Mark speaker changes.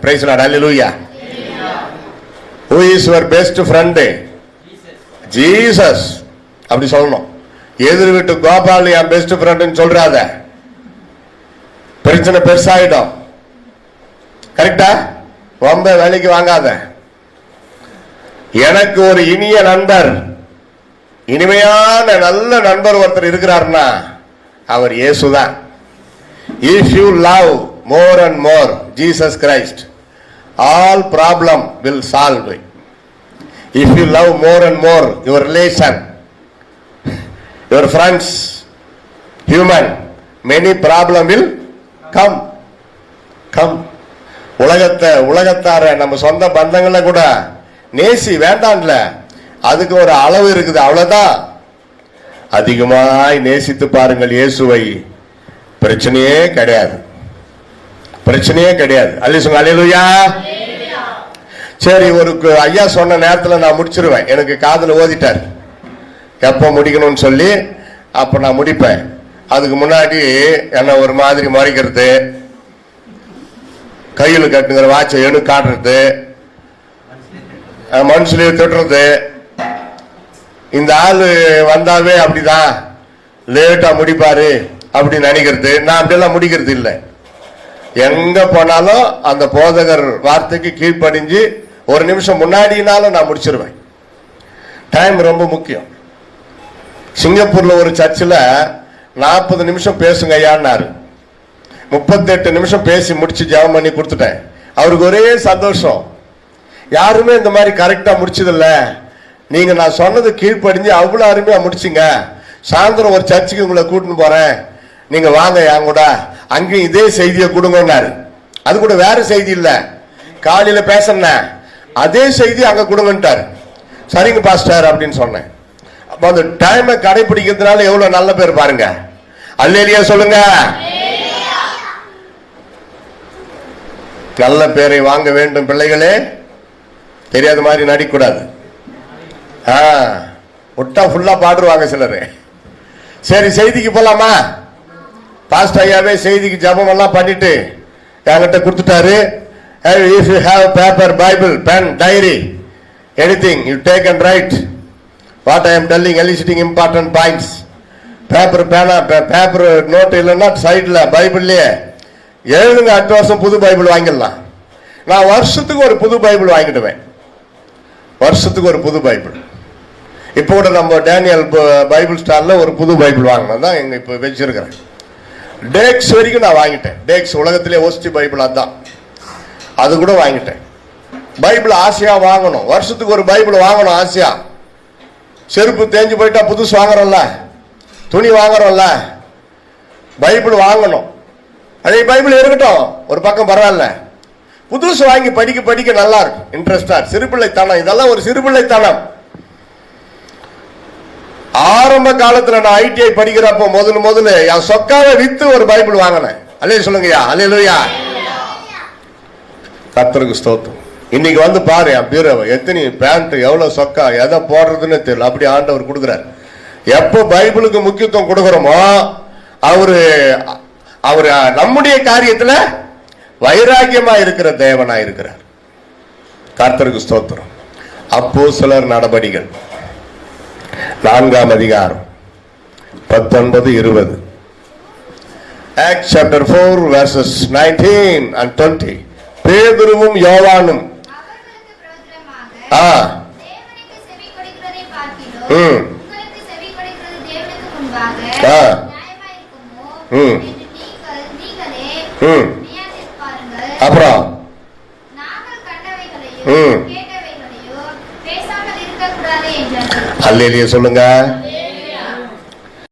Speaker 1: Praise the Lord. Hallelujah. Who is your best friend? Jesus. அப்படி சொல்லணும். எதிர் வீட்டு கோபால் என் பெஸ்ட் ஃப்ரெண்ட்னு சொல்றாத, பிரச்சனை பெருசாயிடும். கரெக்டா? ரொம்ப வேலைக்கு வாங்காத. எனக்கு ஒரு இனிய நண்பர், இனிமையான நல்ல நண்பர் ஒருத்தர் இருக்கிறார்னா அவர் இயேசுதான். If you love more and more Jesus Christ, all problem will solve. If you love more and more your relation, your friends, human, many problem will come. உலகத்தார நம்ம சொந்த பந்தங்களை கூட நேசி வேண்டாம்ல, அதுக்கு ஒரு அளவு இருக்குது, அவ்வளவுதான். அதிகமாய் நேசித்து பாருங்கள் இயேசுவை, பிரச்சனையே கிடையாது, பிரச்சனையே கிடையாது. அல்லேலூயா. சரி, ஒரு ஐயா சொன்ன நேரத்தில் நான் முடிச்சிருவேன். எனக்கு காதுல ஓதிட்டார் எப்போ முடிக்கணும்னு சொல்லி, அப்போ நான் முடிப்பேன். அதுக்கு முன்னாடி என்ன ஒரு மாதிரி முறைக்கிறது, கையில் கட்டுங்கிற வாட்சை எணு காட்டுறது, மனுஷனையே திட்டுறது, இந்த ஆளு வந்தாவே அப்படிதான் லேட்டா முடிப்பாரு அப்படின்னு நினைக்கிறது. நான் அப்படியெல்லாம் முடிக்கிறது இல்லை. எங்க போனாலும் அந்த போதகர் வார்த்தைக்கு கீழ்ப்படிஞ்சு ஒரு நிமிஷம் முன்னாடினாலும் நான் முடிச்சிருவேன். டைம் ரொம்ப முக்கியம். சிங்கப்பூர்ல ஒரு சர்ச்சில் 40 நிமிஷம் பேசுங்க ஐயான்னாரு. 38 நிமிஷம் பேசி முடிச்சு ஜெபம் பண்ணி கொடுத்துட்டேன். அவருக்கு ஒரே சந்தோஷம். யாருமே இந்த மாதிரி கரெக்டா முடிச்சதில்ல, நீங்க நான் சொன்னது கீழ்ப்படிஞ்சு அவ்வளவு அருமையா முடிச்சிங்க. சாயந்தரம் ஒரு சர்ச்சுக்கு உங்களை கூட்டின்னு போறேன், நீங்க வாங்க என் கூட, அங்கேயும் இதே செய்தியை கொடுங்கன்னாரு. அது கூட வேற செய்தி இல்ல, காலையில பேசினேன் அதே செய்தி அங்க கொடுங்கன்ட்டாரு. சரிங்க பாஸ்டர் அப்படின்னு சொன்னேன். அப்ப அந்த டைமை கடைபிடிக்கிறதுனால எவ்வளவு நல்ல பேர் பாருங்க. அல்லேலூயா சொல்லுங்க. நல்ல பேரை வாங்க வேண்டும் பிள்ளைகளே, தெரியாத மாதிரி நடிக்கூடாது. விட்டா ஃபுல்லா பாடுவாங்க சிலரு. சரி, செய்திக்கு போலாமா? பாஸ்டர் ஐயாவே செய்திக்கு ஜபம் எல்லாம் பண்ணிட்டு என்கிட்ட கொடுத்துட்டாரு. If you have paper, Bible, pen, diary, anything, you take and write what I am telling, eliciting important points. Paper பேனா பேப்பர் நோட் இல்லைன்னா சைட்ல பைபிள்லயே எழுதுங்க. அடுத்த வருஷம் புது பைபிள் வாங்கிடலாம். நான் வருஷத்துக்கு ஒரு புது பைபிள் வாங்கிடுவேன், வருஷத்துக்கு ஒரு புது பைபிள். இப்போ கூட நம்ம டேனியல் பைபிள் ஸ்டார்ல ஒரு புது பைபிள் வாங்கினது தான் எங்க இப்போ வச்சிருக்கிறேன். டேக்ஸ் வரைக்கும் நான் வாங்கிட்டேன். டேக்ஸ் உலகத்திலே ஒஸ்டி பைபிள் அதுதான், அது கூட வாங்கிட்டேன். பைபிள் ஆசையா வாங்கணும், வருஷத்துக்கு ஒரு பைபிள் வாங்கணும் ஆசையா. செருப்பு தேஞ்சு போயிட்டா புதுசு வாங்குறோம்ல, துணி வாங்குறோம்ல, பைபிள் வாங்கணும். அதே பைபிள் இருக்கட்டும் ஒரு பக்கம், பரவாயில்ல. புதுசு வாங்கி படிக்க படிக்க நல்லா இருக்கும், இன்ட்ரெஸ்டா. சிறுபிள்ளைத்தனம், இதெல்லாம் ஒரு சிறுபிள்ளைத்தனம். ஆரம்ப காலத்துல நான் ஐடிஐ படிக்கிறப்போ முதல்ல என் சொக்காவை வித்து ஒரு பைபிள் வாங்கினேன். அல்லே சொல்லுங்கய்யா, அல்லேலூயா. கர்த்தருக்கு ஸ்தோத்திரம். இன்னைக்கு வந்து பாரு என் பீரோவை, எத்தனை பேண்ட், எவ்வளவு சொக்கா, எதை போடுறதுன்னு தெரியல. அப்படி ஆண்டவர் கொடுக்குறாரு. எப்போ பைபிளுக்கு முக்கியத்துவம் கொடுக்கிறோமோ அவரு நம்முடைய காரியத்துல வைராக்கியமா இருக்கிற தேவனா இருக்கிறார். கர்த்தருக்கு ஸ்தோத்திரம். அப்போஸ்தலர் நடபடிகள் 4ஆம் அதிகாரம் 19, 20. Acts chapter 4 verses 19 and 20. பேதுருவும் யோவானும் அப்புறம் அல்லேலூயா சொல்லுங்க.